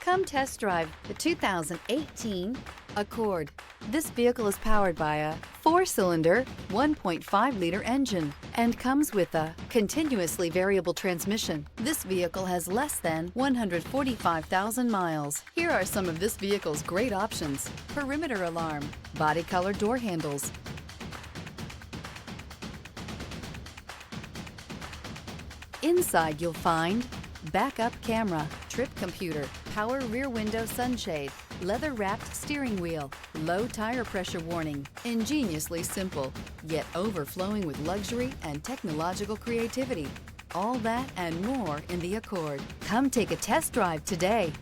Come test drive the 2018 Accord. This vehicle is powered by a 4-cylinder, 1.5-liter engine and comes with a continuously variable transmission. This vehicle has less than 145,000 miles. Here are some of this vehicle's great options: perimeter alarm, body color door handles, inside you'll find backup camera, trip computer, power rear window sunshade, leather-wrapped steering wheel, low tire pressure warning. Ingeniously simple, yet overflowing with luxury and technological creativity. All that and more in the Accord. Come take a test drive today.